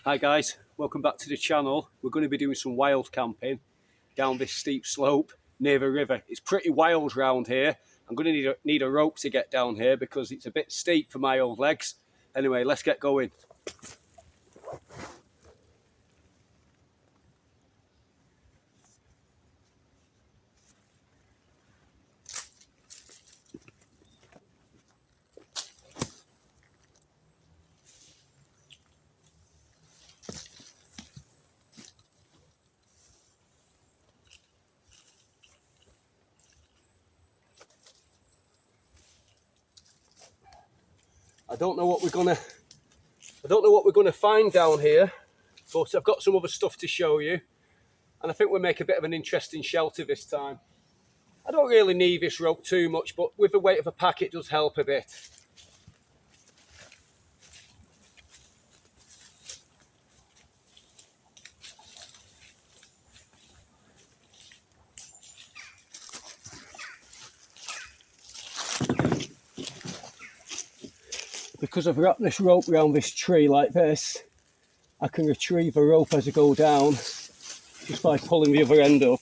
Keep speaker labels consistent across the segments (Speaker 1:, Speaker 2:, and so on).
Speaker 1: Hi guys, welcome back to the channel. We're going to be doing some wild camping down this steep slope near the river. It's pretty wild round here. I'm going to need a rope to get down here because it's a bit steep for my old legs. Anyway, let's get going. I don't know what we're gonna find down here, but I've got some other stuff to show you, and I think we'll make a bit of an interesting shelter this time. I don't really need this rope too much, but with the weight of a pack it does help a bit. Because I've wrapped this rope around this tree like this, I can retrieve a rope as I go down just by pulling the other end up.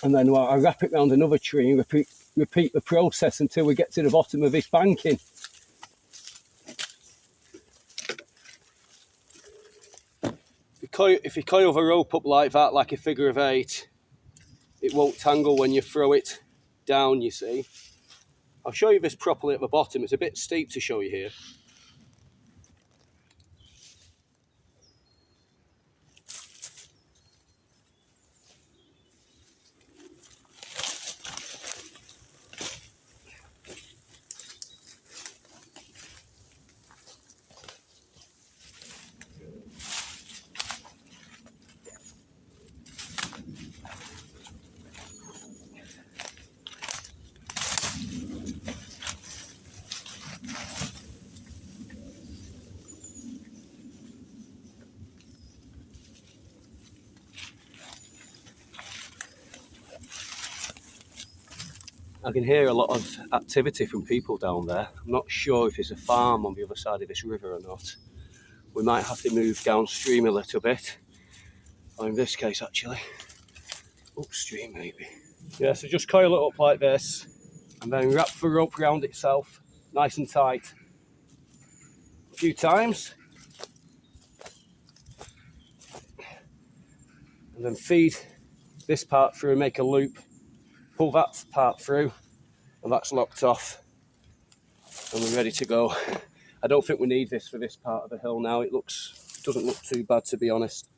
Speaker 1: And then I wrap it around another tree and repeat the process until we get to the bottom of this banking. If you coil the rope up like that, like a figure of 8, it won't tangle when you throw it down, you see. I'll show you this properly at the bottom. It's a bit steep to show you here. I can hear a lot of activity from people down there. I'm not sure if there's a farm on the other side of this river or not. We might have to move downstream a little bit, or in this case actually, upstream maybe. Yeah, so just coil it up like this and then wrap the rope around itself nice and tight a few times. And then feed this part through and make a loop. Pull that part through and that's locked off and we're ready to go. I don't think we need this for this part of the hill now. It doesn't look too bad, to be honest.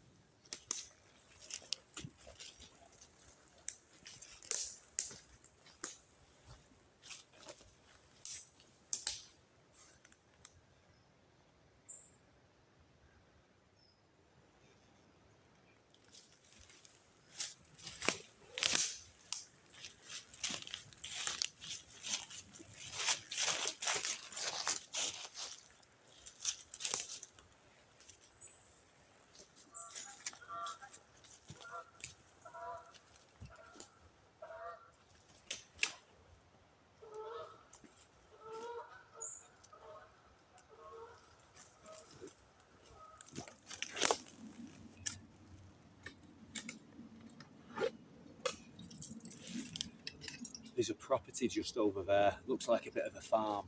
Speaker 1: There's a property just over there. Looks like a bit of a farm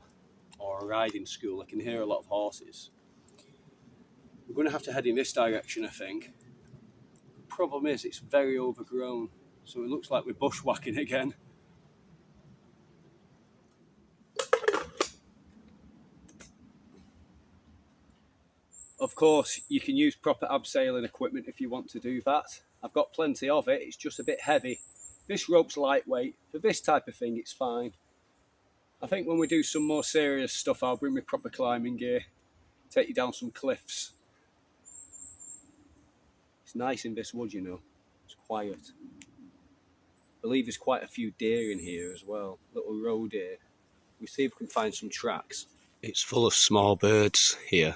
Speaker 1: or a riding school. I can hear a lot of horses. We're going to have to head in this direction, I think. The problem is it's very overgrown, so it looks like we're bushwhacking again. Of course, you can use proper abseiling equipment if you want to do that. I've got plenty of it, it's just a bit heavy. This rope's lightweight. For this type of thing, it's fine. I think when we do some more serious stuff, I'll bring my proper climbing gear, take you down some cliffs. It's nice in this wood, you know. It's quiet. I believe there's quite a few deer in here as well, little roe deer. We'll see if we can find some tracks. It's full of small birds here.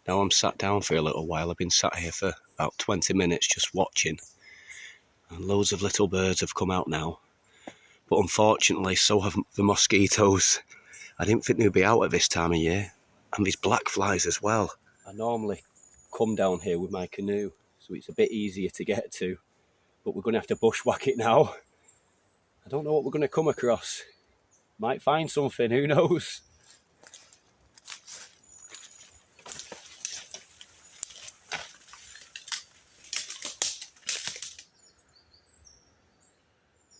Speaker 1: Now I'm sat down for a little while. I've been sat here for about 20 minutes just watching. And loads of little birds have come out now. But unfortunately, so have the mosquitoes. I didn't think they'd be out at this time of year. And these black flies as well. I normally come down here with my canoe, so it's a bit easier to get to, but we're going to have to bushwhack it now. I don't know what we're going to come across. Might find something, who knows?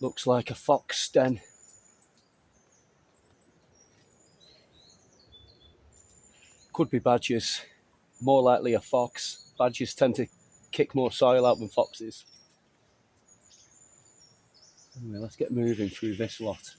Speaker 1: Looks like a fox den. Could be badgers. More likely a fox. Badgers tend to kick more soil out than foxes. Anyway, let's get moving through this lot.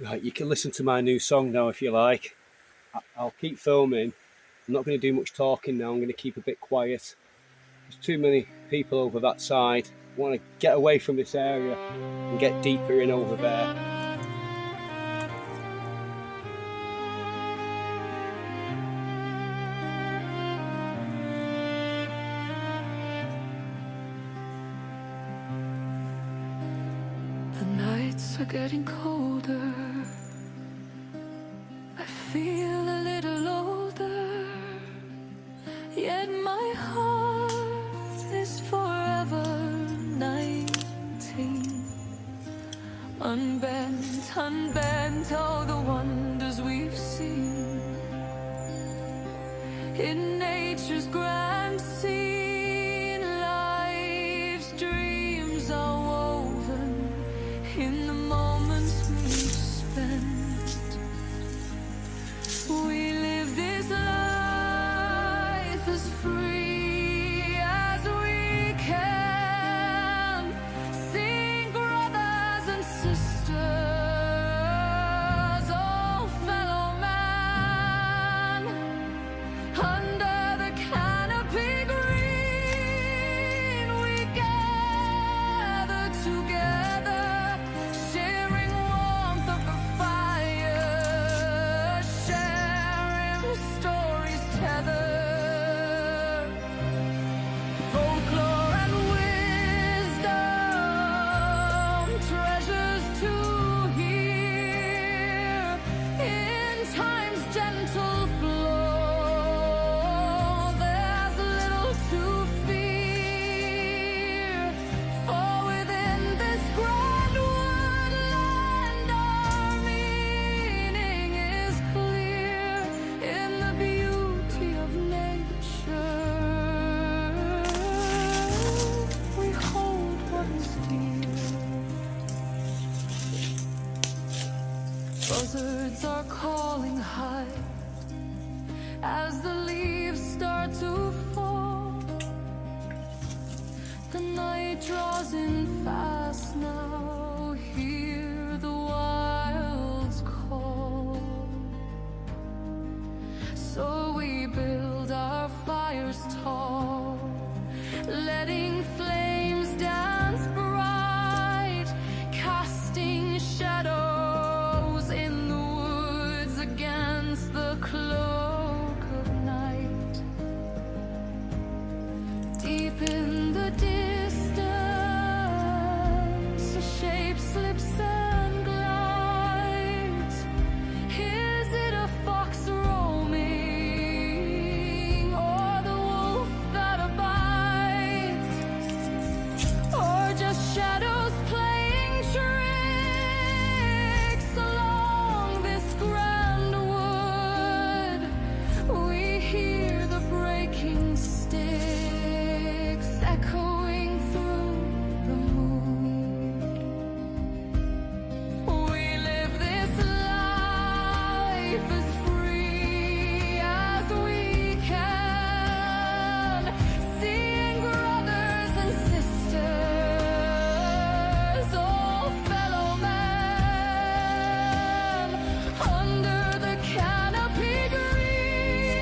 Speaker 1: Right, you can listen to my new song now if you like. I'll keep filming. I'm not going to do much talking now. I'm going to keep a bit quiet. There's too many people over that side. I want to get away from this area and get deeper in over there.
Speaker 2: The nights are getting colder. I feel a little older, yet my heart is forever 19. Unbent, unbent, all the wonders we've seen in nature's grand scene. Life's dreams are woven in the moments we've spent. We live this life as free as we can, seeing brothers and sisters, all fellow man, under the canopy green. We gather together, sharing warmth of the fire, sharing stories tethered, folklore and wisdom, treasures to hear in time's gentle flow. There's little to fear, for within this grand woodland our meaning is clear in the beauty of nature. We hold what is dear. Buzzards are calling high as the leaves start to fall. The night draws in fast now. Hear the wilds call. So we build our fires tall, letting flames dance bright, casting shadows in the woods against the cloak of night. Deep in the distance, a shape slips and glides. Is it a fox roaming, or the wolf that abides, or just shadows playing tricks along this grand wood? We hear the breaking sticks echoing through the moon. We live this life as free as we can, seeing brothers and sisters, all fellow men, under the canopy green.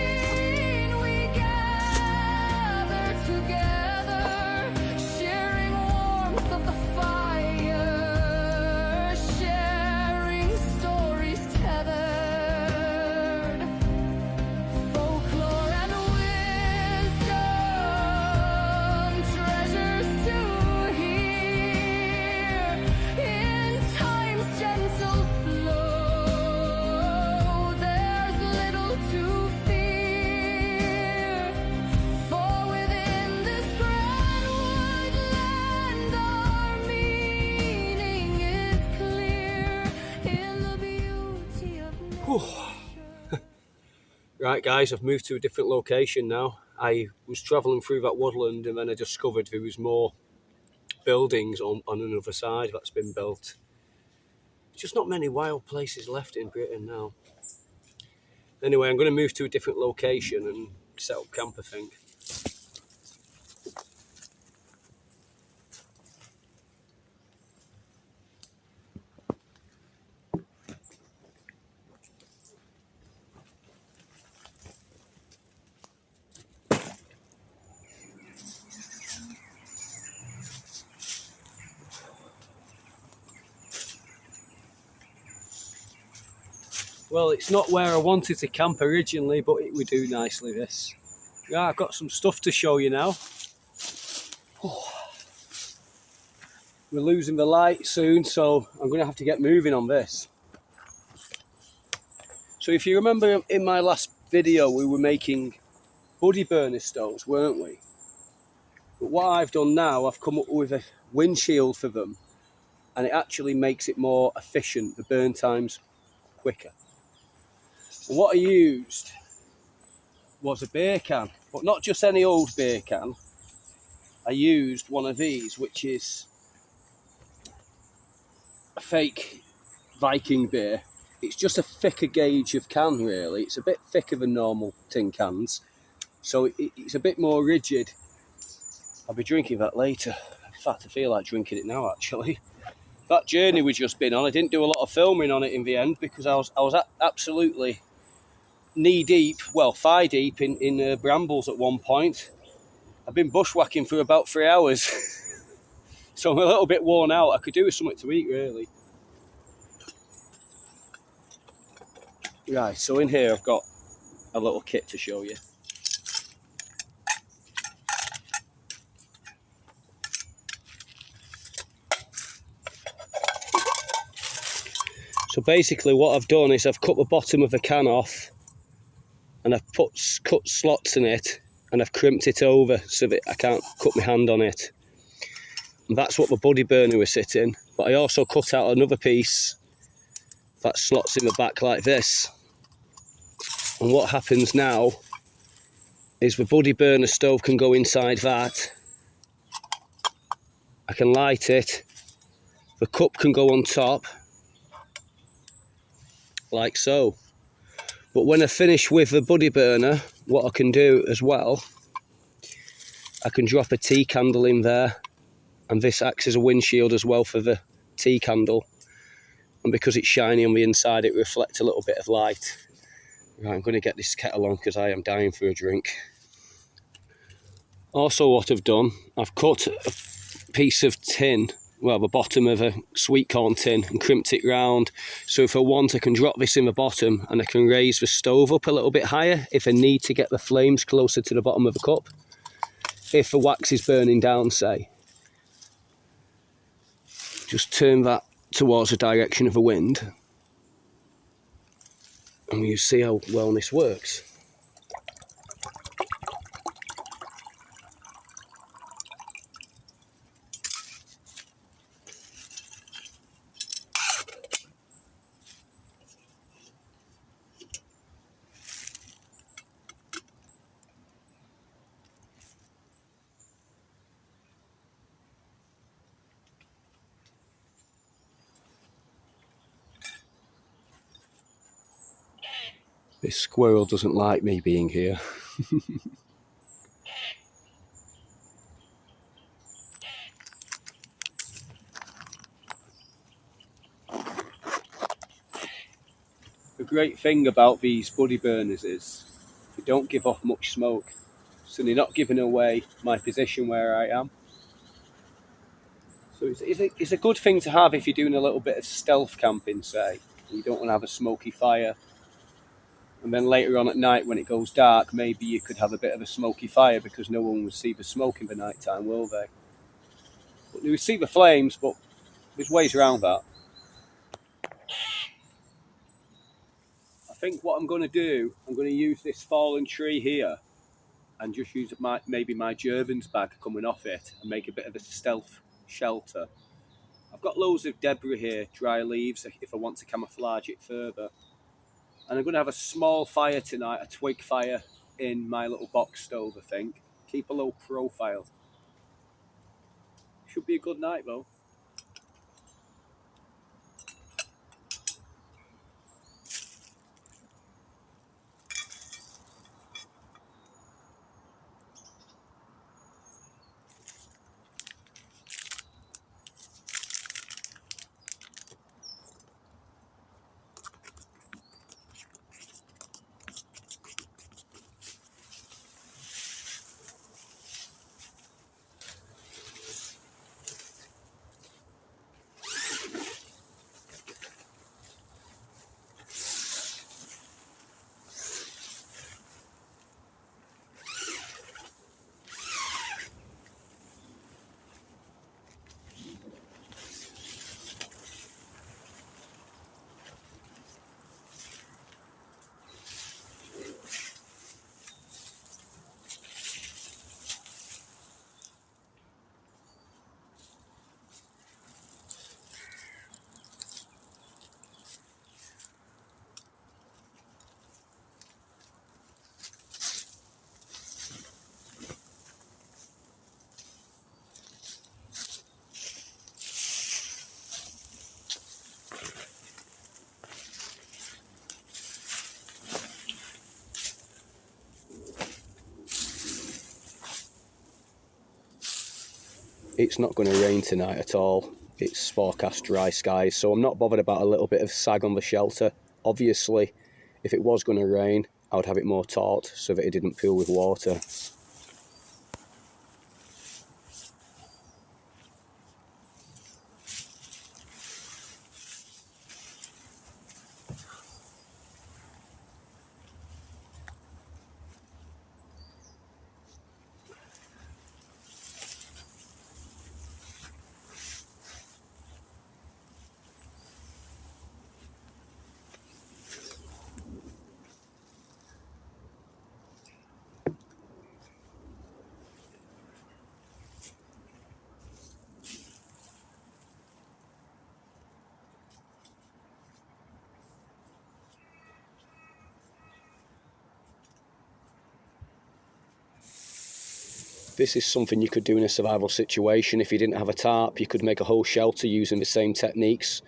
Speaker 1: Right guys, I've moved to a different location now. I was travelling through that woodland and then I discovered there was more buildings on another side that's been built. Just not many wild places left in Britain now. Anyway, I'm going to move to a different location and set up camp, I think. Well, it's not where I wanted to camp originally, but it would do nicely, this. Yeah, I've got some stuff to show you now. We're losing the light soon, so I'm going to have to get moving on this. So if you remember in my last video, we were making buddy burner stoves, weren't we? But what I've done now, I've come up with a windshield for them, and it actually makes it more efficient, the burn time's quicker. And what I used was a beer can, but not just any old beer can. I used one of these, which is a fake Viking beer. It's just a thicker gauge of can, really. It's a bit thicker than normal tin cans, so it's a bit more rigid. I'll be drinking that later. In fact, I feel like drinking it now, actually. That journey we've just been on, I didn't do a lot of filming on it in the end because I was absolutely knee deep, well, thigh deep in brambles at one point. I've been bushwhacking for about 3 hours, so I'm a little bit worn out. I could do with something to eat, really. Right, so in here I've got a little kit to show you. So basically what I've done is I've cut the bottom of the can off and I've cut slots in it and I've crimped it over so that I can't cut my hand on it. And that's what the buddy burner was sitting. But I also cut out another piece that slots in the back like this. And what happens now is the buddy burner stove can go inside that. I can light it. The cup can go on top, like so. But when I finish with the buddy burner, what I can do as well, I can drop a tea candle in there, and this acts as a windshield as well for the tea candle. And because it's shiny on the inside, it reflects a little bit of light. Right, I'm going to get this kettle on because I am dying for a drink. Also what I've done, I've cut a piece of tin, well, the bottom of a sweet corn tin, and crimped it round. So if I want, I can drop this in the bottom and I can raise the stove up a little bit higher if I need to get the flames closer to the bottom of the cup. If the wax is burning down, say. Just turn that towards the direction of the wind. And you see how well this works. This squirrel doesn't like me being here. The great thing about these buddy burners is they don't give off much smoke, so they're not giving away my position where I am. So it's a good thing to have if you're doing a little bit of stealth camping, say. You don't want to have a smoky fire. And then later on at night when it goes dark, maybe you could have a bit of a smoky fire because no one will see the smoke in the night time, will they? But they will see the flames, but there's ways around that. I think what I'm going to do, I'm going to use this fallen tree here and just use maybe my Gervans bag coming off it and make a bit of a stealth shelter. I've got loads of debris here, dry leaves, if I want to camouflage it further. And I'm going to have a small fire tonight, a twig fire in my little box stove, I think. Keep a low profile. Should be a good night though. It's not going to rain tonight at all. It's forecast dry skies, so I'm not bothered about a little bit of sag on the shelter. Obviously, if it was going to rain, I would have it more taut so that it didn't fill with water. This is something you could do in a survival situation. If you didn't have a tarp, you could make a whole shelter using the same techniques.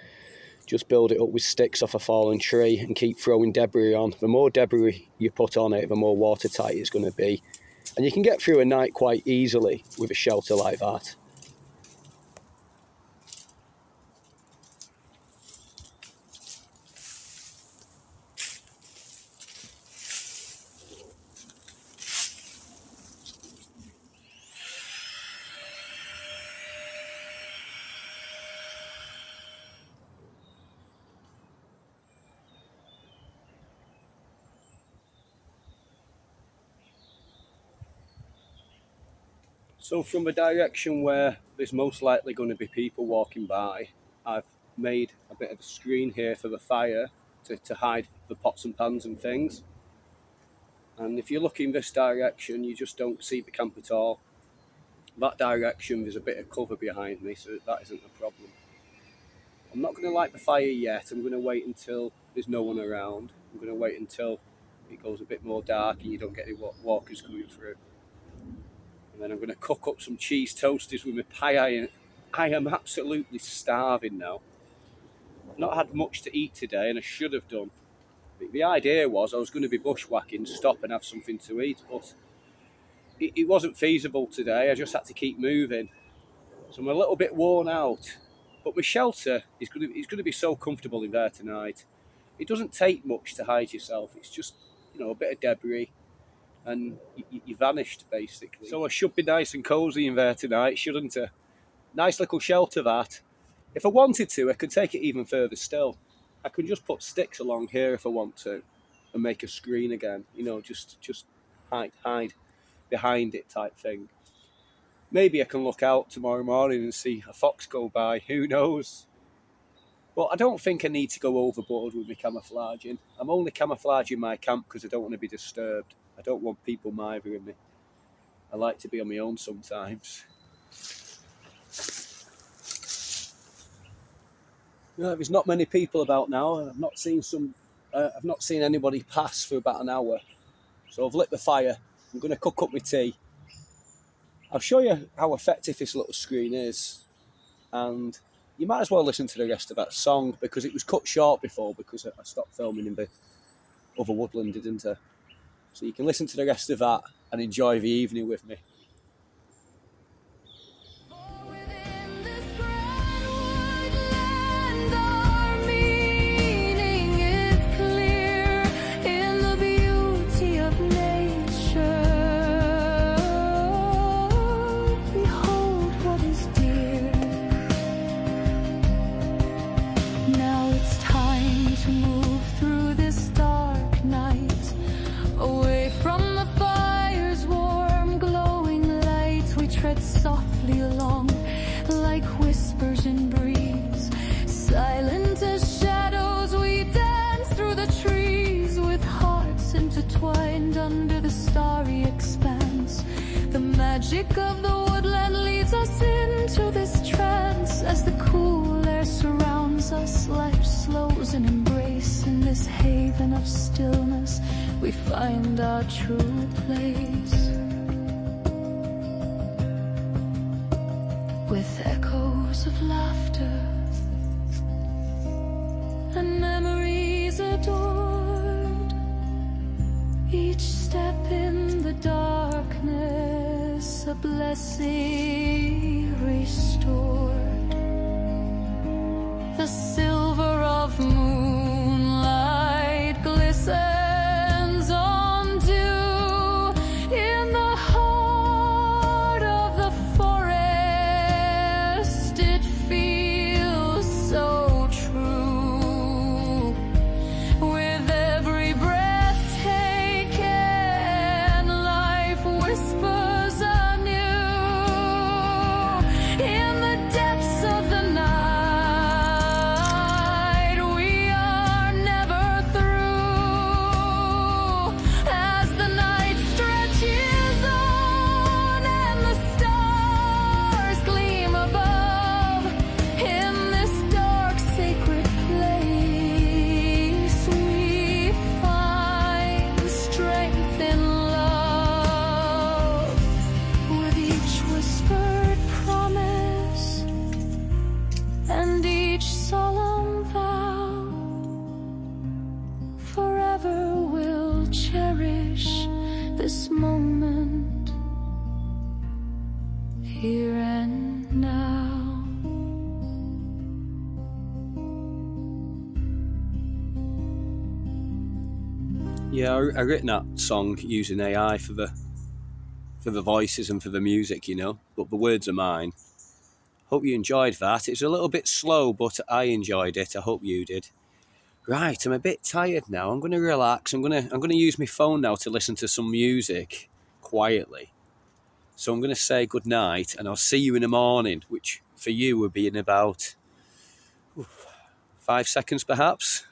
Speaker 1: Just build it up with sticks off a fallen tree and keep throwing debris on. The more debris you put on it, the more watertight it's going to be. And you can get through a night quite easily with a shelter like that. So from the direction where there's most likely going to be people walking by, I've made a bit of a screen here for the fire to hide the pots and pans and things. And if you're looking this direction, you just don't see the camp at all. That direction, there's a bit of cover behind me, so that isn't a problem. I'm not going to light the fire yet. I'm going to wait until there's no one around. I'm going to wait until it goes a bit more dark and you don't get any walkers coming through. And then I'm going to cook up some cheese toasties with my pie iron. I am absolutely starving now. I've not had much to eat today, and I should have done. The idea was I was going to be bushwhacking, stop and have something to eat, but it wasn't feasible today. I just had to keep moving. So I'm a little bit worn out. But my shelter is going to be so comfortable in there tonight. It doesn't take much to hide yourself. It's just, a bit of debris. And you vanished, basically. So I should be nice and cosy in there tonight, shouldn't I? Nice little shelter, that. If I wanted to, I could take it even further still. I could just put sticks along here if I want to and make a screen again. Just hide behind it type thing. Maybe I can look out tomorrow morning and see a fox go by. Who knows? But I don't think I need to go overboard with my camouflaging. I'm only camouflaging my camp because I don't want to be disturbed. I don't want people mithering me. I like to be on my own sometimes. There's not many people about now. I've not seen some I've not seen anybody pass for about an hour. So I've lit the fire. I'm going to cook up my tea. I'll show you how effective this little screen is. And you might as well listen to the rest of that song because it was cut short before because I stopped filming in the other woodland, didn't I? So you can listen to the rest of that and enjoy the evening with me.
Speaker 2: Within this grand woodland, our meaning is clear in the beauty of nature. Behold what is dear. Now it's time to move through this dark night, away from the fire's warm glowing light. We tread softly along like whispers in breeze, silent as shadows. We dance through the trees with hearts intertwined under the starry expanse. The magic of the woodland leads us into this trance. As the cool air surrounds us, life slows in embrace. In this haven of stillness we find our true place, with echoes of laughter and memories adored. Each step in the darkness a blessing restored. The silver of moonlight glistens on dew in the heart of the forest. It feels so true. With every breath taken, life whispers anew. In the depths of the night, we are never through. As the night stretches on and the stars gleam above, in this dark sacred place we find strength in love. With each whispered promise and each solemn vow, forever we'll cherish this moment, here and now.
Speaker 1: Yeah, I written that song using AI for the voices and for the music, you know, but the words are mine. Hope you enjoyed that. It's a little bit slow, but I enjoyed it. I hope you did. Right, I'm a bit tired now. I'm going to relax. I'm going to use my phone now to listen to some music quietly. So I'm going to say good night, and I'll see you in the morning, which for you would be in about 5 seconds, perhaps.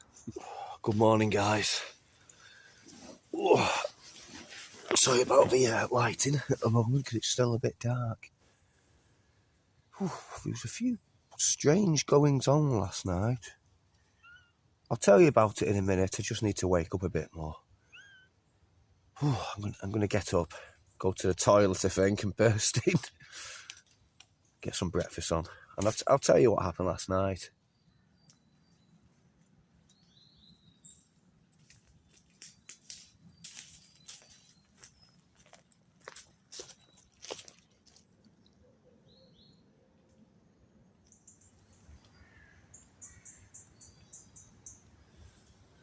Speaker 3: Good morning, guys. Sorry about the lighting at the moment because it's still a bit dark. There was a few strange goings on last night. I'll tell you about it in a minute. I just need to wake up a bit more. I'm going to get up, go to the toilet, I think, and burst in. Get some breakfast on. And I'll tell you what happened last night.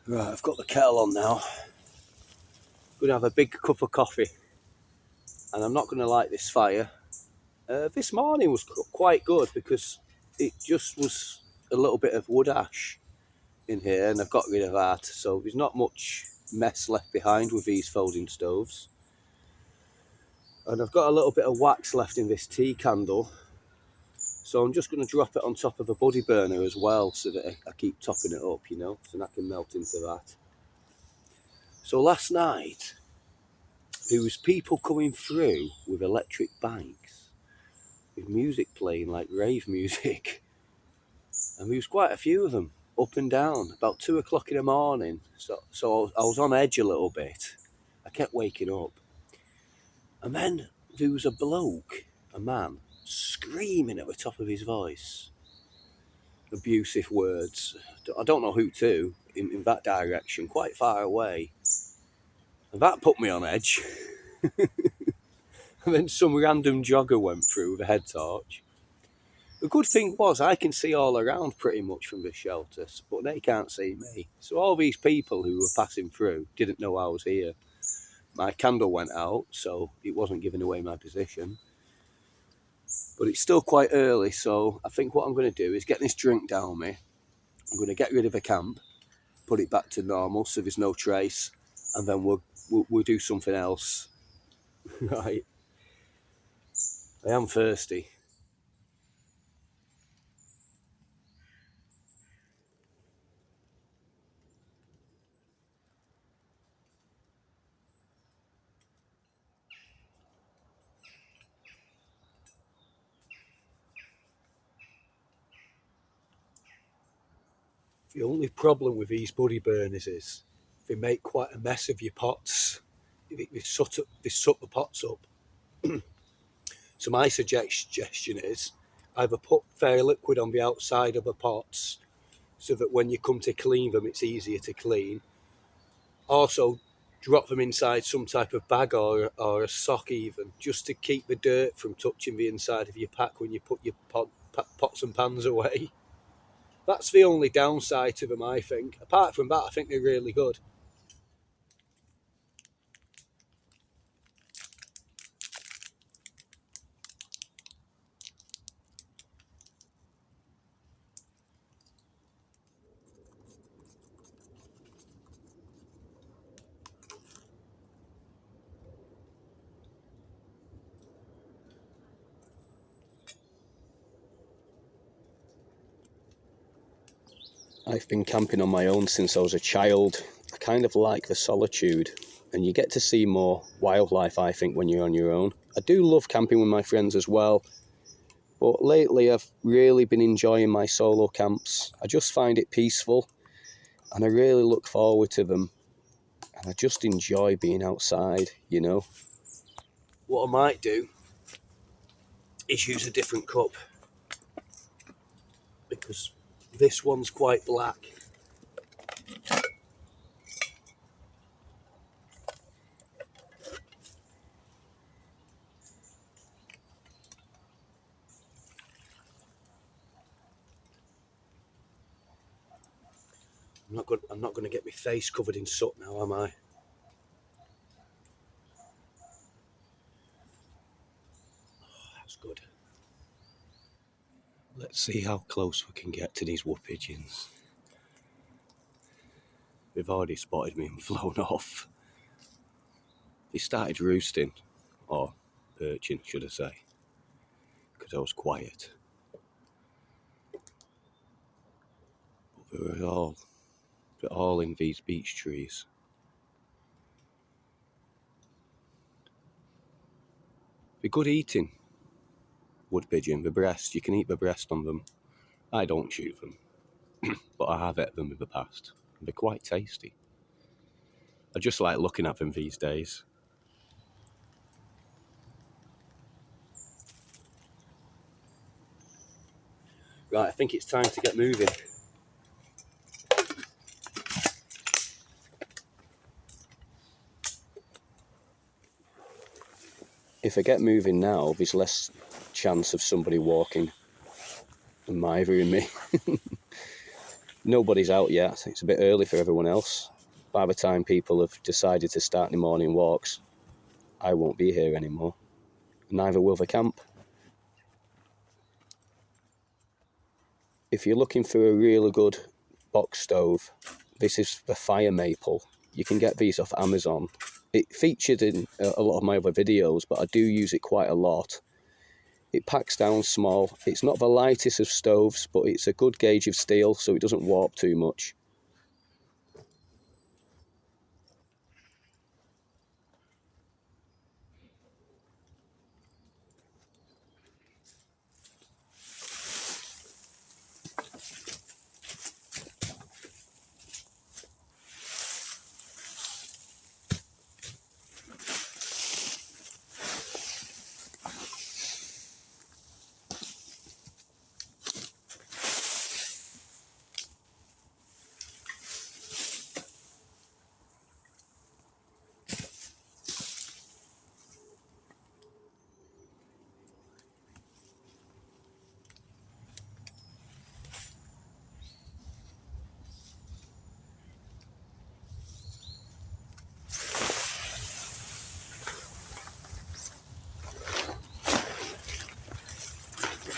Speaker 1: Right, I've got the kettle on now. I'm going to have a big cup of coffee. And I'm not going to light this fire. This morning was quite good because it just was a little bit of wood ash in here, and I've got rid of that. So there's not much mess left behind with these folding stoves. And I've got a little bit of wax left in this tea candle. So I'm just going to drop it on top of a buddy burner as well, so that I keep topping it up, you know, so that I can melt into that. So last night, there was people coming through with electric bikes, with music playing like rave music. And there was quite a few of them
Speaker 3: up and down about 2 o'clock in the morning. So I was on edge a little bit. I kept waking up. And then there was a bloke, a man, screaming at the top of his voice. Abusive words. I don't know who to, in that direction, quite far away. And that put me on edge. And then some random jogger went through with a head torch. The good thing was I can see all around pretty much from the shelter, but they can't see me. So all these people who were passing through didn't know I was here. My candle went out, so it wasn't giving away my position. But it's still quite early, so I think what I'm going to do is get this drink down me. I'm going to get rid of the camp, put it back to normal so there's no trace, and then we'll do something else. Right. I am thirsty. The only problem with these buddy burners is they make quite a mess of your pots. They suck the pots up. So my suggestion is either put fair liquid on the outside of the pots so that when you come to clean them it's easier to clean. Also drop them inside some type of bag or a sock even, just to keep the dirt from touching the inside of your pack when you put your pots and pans away. That's the only downside to them, I think. Apart from that, I think they're really good. I've been camping on my own since I was a child. I kind of like the solitude, and you get to see more wildlife, I think, when you're on your own. I do love camping with my friends as well, but lately I've really been enjoying my solo camps. I just find it peaceful, and I really look forward to them, and I just enjoy being outside, you know. What I might do is use a different cup, because this one's quite black. I'm not going to get my face covered in soot now, am I? Oh, that's good. Let's see how close we can get to these wood pigeons. They've already spotted me and flown off. They started roosting, or perching, should I say, because I was quiet. But they're all in these beech trees. They're good eating, wood pigeon, the breast. You can eat the breast on them. I don't shoot them, but I have ate them in the past. They're quite tasty. I just like looking at them these days. Right, I think it's time to get moving. If I get moving now, there's less chance of somebody walking and mithering me. Nobody's out yet. It's a bit early for everyone else. By the time people have decided to start their morning walks, I won't be here anymore. Neither will the camp. If you're looking for a really good box stove, this is the fire maple. You can get these off Amazon. It featured in a lot of my other videos, but I do use it quite a lot. It packs down small. It's not the lightest of stoves, but it's a good gauge of steel, so it doesn't warp too much.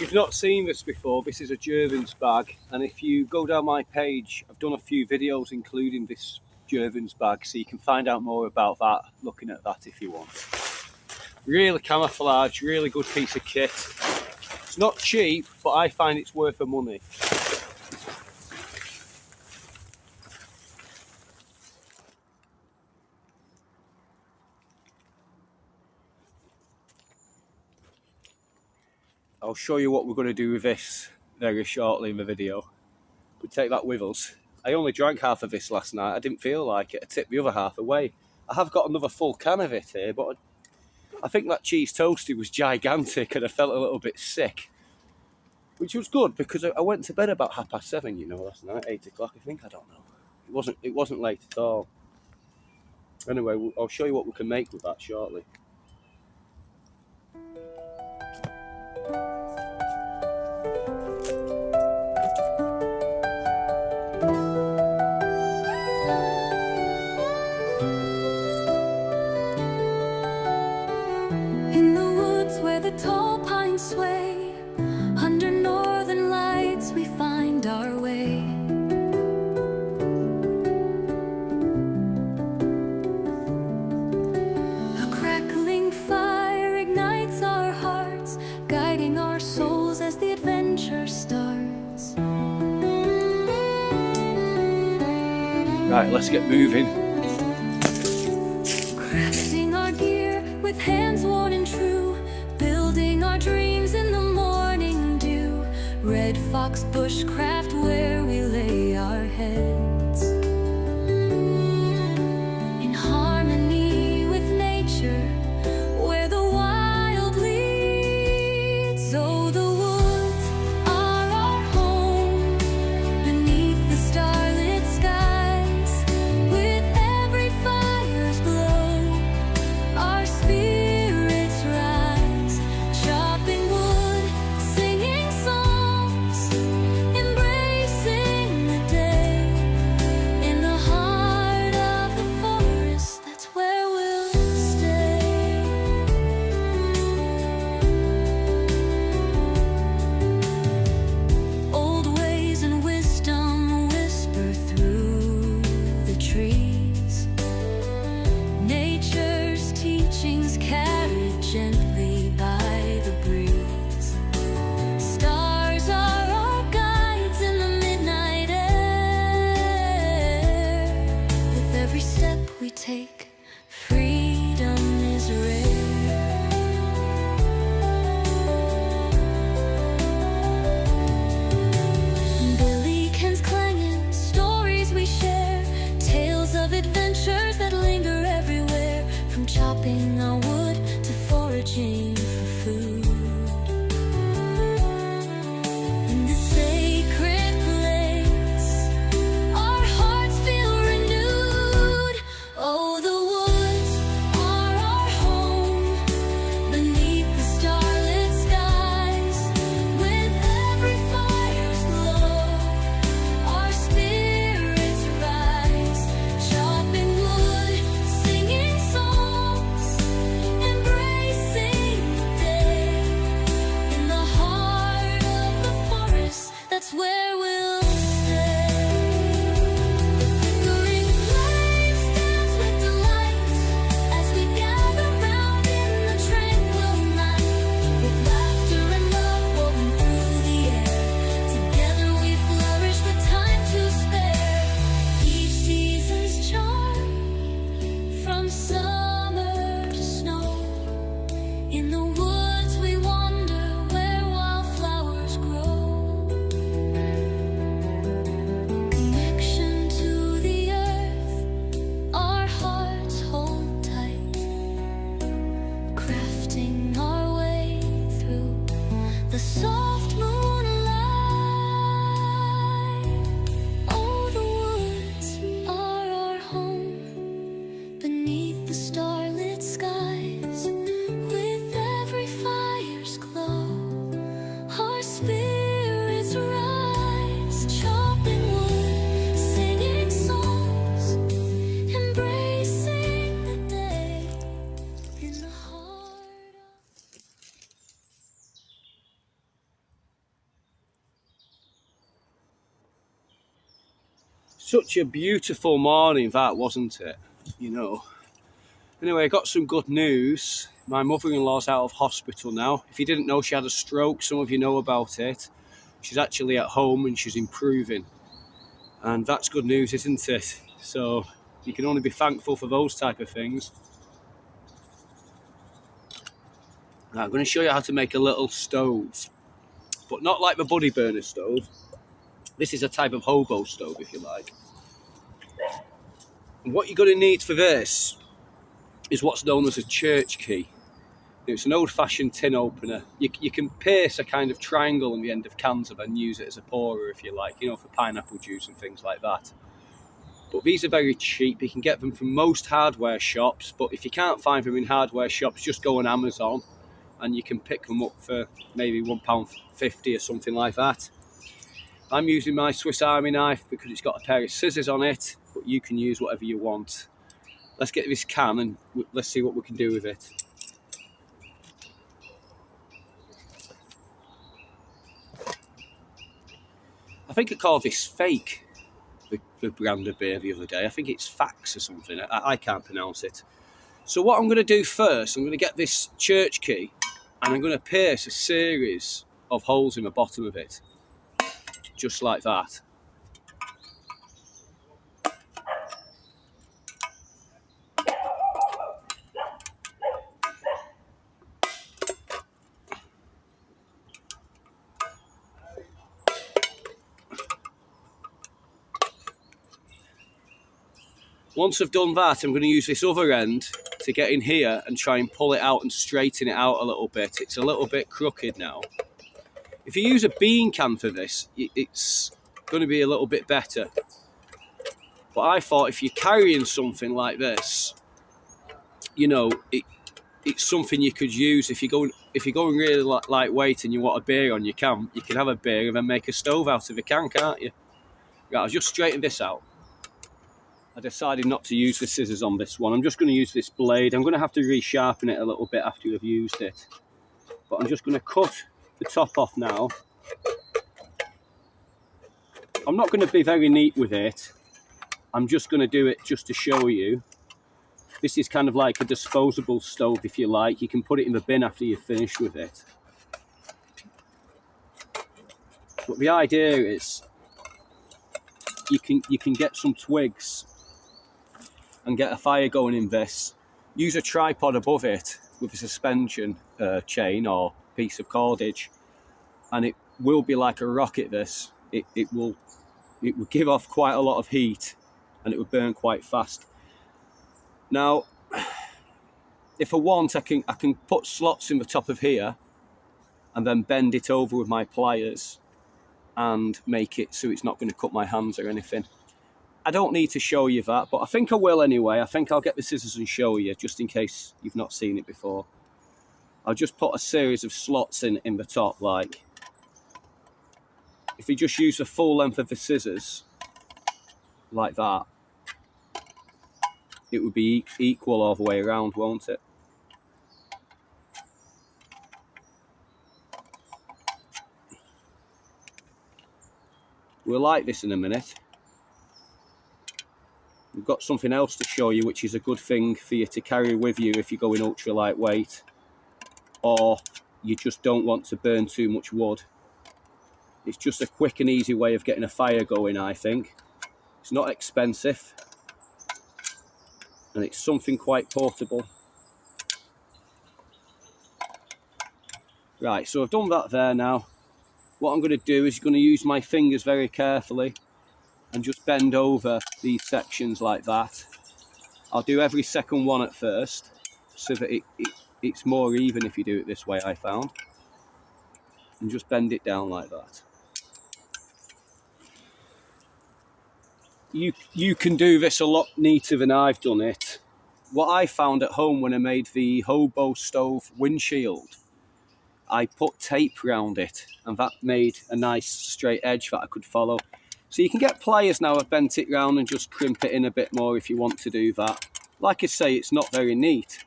Speaker 1: If you've not seen this before, this is a Jervins bag, and if you go down my page, I've done a few videos including this Jervins bag, so you can find out more about that, looking at that if you want. Really camouflage, really good piece of kit. It's not cheap, but I find it's worth the money. I'll show you what we're going to do with this very shortly in the video. We take that with us. I only drank half of this last night. I didn't feel like it. I tipped the other half away. I have got another full can of it here, but I think that cheese toastie was gigantic and I felt a little bit sick. Which was good because I went to bed about 7:30, you know, last night, 8 o'clock, I think, I don't know. It wasn't late at all. Anyway, I'll show you what we can make with that shortly.
Speaker 2: In the woods where the tall pines sway, under northern lights we find our way. A crackling fire ignites our hearts, guiding our souls as the adventure starts.
Speaker 1: Right, let's get moving.
Speaker 2: Crafting our gear with hands worn and true, building our dreams in the morning dew. Red Fox bushcraft where we lay our heads, in harmony with nature, where the wild leads. Oh, the woods are our home, beneath the starlit skies. With every fire's glow, our spirits rise, chopping wood, singing songs, embracing the day. In the heart of the forest, that's where we'll stay. Old ways and wisdom whisper through the trees. Nature's teachings carried gently by the breeze. Stars are our guides in the midnight air. With every step we take, freedom is rare. Billy cans clanging, stories we share, tales of adventures that linger everywhere. From chopping our wood to foraging for food. In this sacred place, our hearts feel renewed. Oh, the woods
Speaker 1: Such a beautiful morning that, wasn't it? You know. Anyway, I got some good news. My mother-in-law's out of hospital now. If you didn't know, she had a stroke. Some of you know about it. She's actually at home and she's improving. And that's good news, isn't it? So you can only be thankful for those type of things. Now, I'm going to show you how to make a little stove. But not like the buddy burner stove. This is a type of hobo stove, if you like. And what you're going to need for this is what's known as a church key. It's an old-fashioned tin opener. You can pierce a kind of triangle on the end of cans and then use it as a pourer, if you like, you know, for pineapple juice and things like that. But these are very cheap. You can get them from most hardware shops, but if you can't find them in hardware shops, just go on Amazon and you can pick them up for maybe £1.50 or something like that. I'm using my Swiss Army knife because it's got a pair of scissors on it, but you can use whatever you want. Let's get this can and let's see what we can do with it. I think I called this Fake, the brand of beer, the other day. I think it's Fax or something. I can't pronounce it. So what I'm going to do first, I'm going to get this church key and I'm going to pierce a series of holes in the bottom of it. Just like that. Once I've done that, I'm going to use this other end to get in here and try and pull it out and straighten it out a little bit. It's a little bit crooked now. If you use a bean can for this, it's going to be a little bit better. But I thought if you're carrying something like this, you know, it's something you could use. If you're going really lightweight and you want a beer on your can, you can have a beer and then make a stove out of a can, can't you? Right, I'll just straighten this out. I decided not to use the scissors on this one. I'm just going to use this blade. I'm going to have to resharpen it a little bit after you've used it. But I'm just going to cut the top off now. I'm not going to be very neat with it. I'm just going to do it just to show you. This is kind of like a disposable stove, if you like. You can put it in the bin after you're finished with it. But the idea is you can get some twigs and get a fire going in this. Use a tripod above it with a suspension chain or piece of cordage, and it will be like a rocket. This it will give off quite a lot of heat and it will burn quite fast. Now, if I want, I can put slots in the top of here and then bend it over with my pliers and make it so it's not going to cut my hands or anything. I don't need to show you that, but I think I will anyway. I think I'll get the scissors and show you, just in case you've not seen it before. I'll just put a series of slots in the top, like. If you just use the full length of the scissors, like that, it would be equal all the way around, won't it? We'll light this in a minute. We've got something else to show you, which is a good thing for you to carry with you if you're going ultra lightweight, or you just don't want to burn too much wood. It's just a quick and easy way of getting a fire going, I think. It's not expensive, and it's something quite portable. Right, so I've done that there now. What I'm going to do is going to use my fingers very carefully and just bend over these sections like that. I'll do every second one at first so that it's more even if you do it this way, I found. And just bend it down like that. You can do this a lot neater than I've done it. What I found at home when I made the Hobo stove windshield, I put tape around it and that made a nice straight edge that I could follow. So you can get pliers now. I've bent it round and just crimp it in a bit more if you want to do that. Like I say, it's not very neat,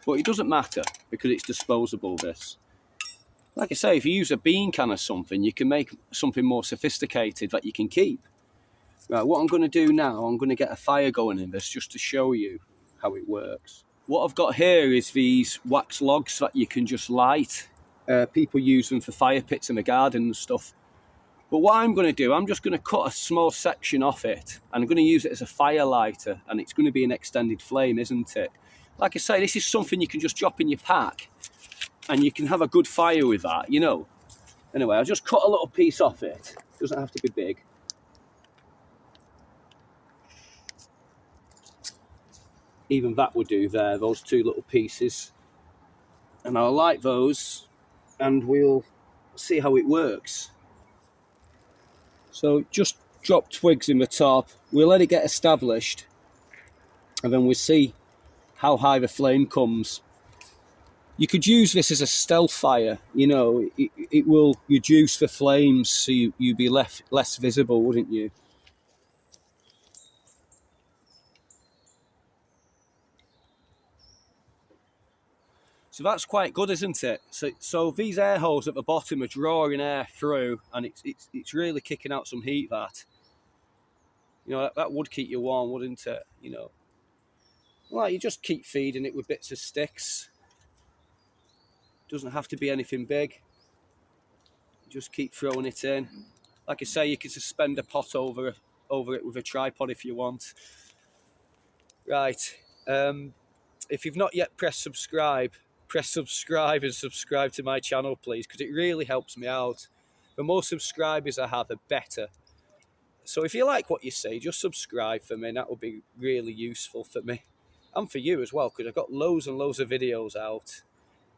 Speaker 1: but it doesn't matter because it's disposable, this. Like I say, if you use a bean can or something, you can make something more sophisticated that you can keep. Right, what I'm going to do now, I'm going to get a fire going in this just to show you how it works. What I've got here is these wax logs that you can just light. People use them for fire pits in the garden and stuff. But what I'm going to do, I'm just going to cut a small section off it and I'm going to use it as a fire lighter, and it's going to be an extended flame, isn't it? Like I say, this is something you can just drop in your pack and you can have a good fire with that, you know. Anyway, I'll just cut a little piece off it. It doesn't have to be big. Even that would do there, those two little pieces. And I'll light those and we'll see how it works. So just drop twigs in the top, we'll let it get established and then we'll see how high the flame comes. You could use this as a stealth fire, you know, it will reduce the flames so you'd be less visible, wouldn't you? So that's quite good, isn't it? So these air holes at the bottom are drawing air through, and it's really kicking out some heat. That, you know, that would keep you warm, wouldn't it? You know, well, you just keep feeding it with bits of sticks. Doesn't have to be anything big. Just keep throwing it in. Like I say, you can suspend a pot over it with a tripod if you want. Right. If you've not yet press subscribe and subscribe to my channel, please, because it really helps me out. The more subscribers I have, the better. So if you like what you see, just subscribe for me. That would be really useful for me and for you as well, because I've got loads and loads of videos out.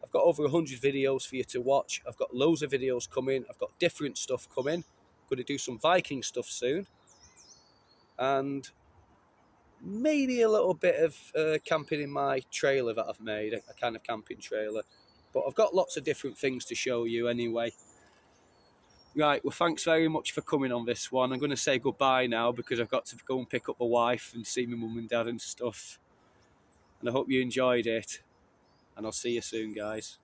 Speaker 1: I've got over 100 videos for you to watch. I've got loads of videos coming. I've got different stuff coming. I'm going to do some Viking stuff soon, and maybe a little bit of camping in my trailer that I've made, a kind of camping trailer. But I've got lots of different things to show you anyway. Right, well, thanks very much for coming on this one. I'm going to say goodbye now because I've got to go and pick up my wife and see my mum and dad and stuff. And I hope you enjoyed it. And I'll see you soon, guys.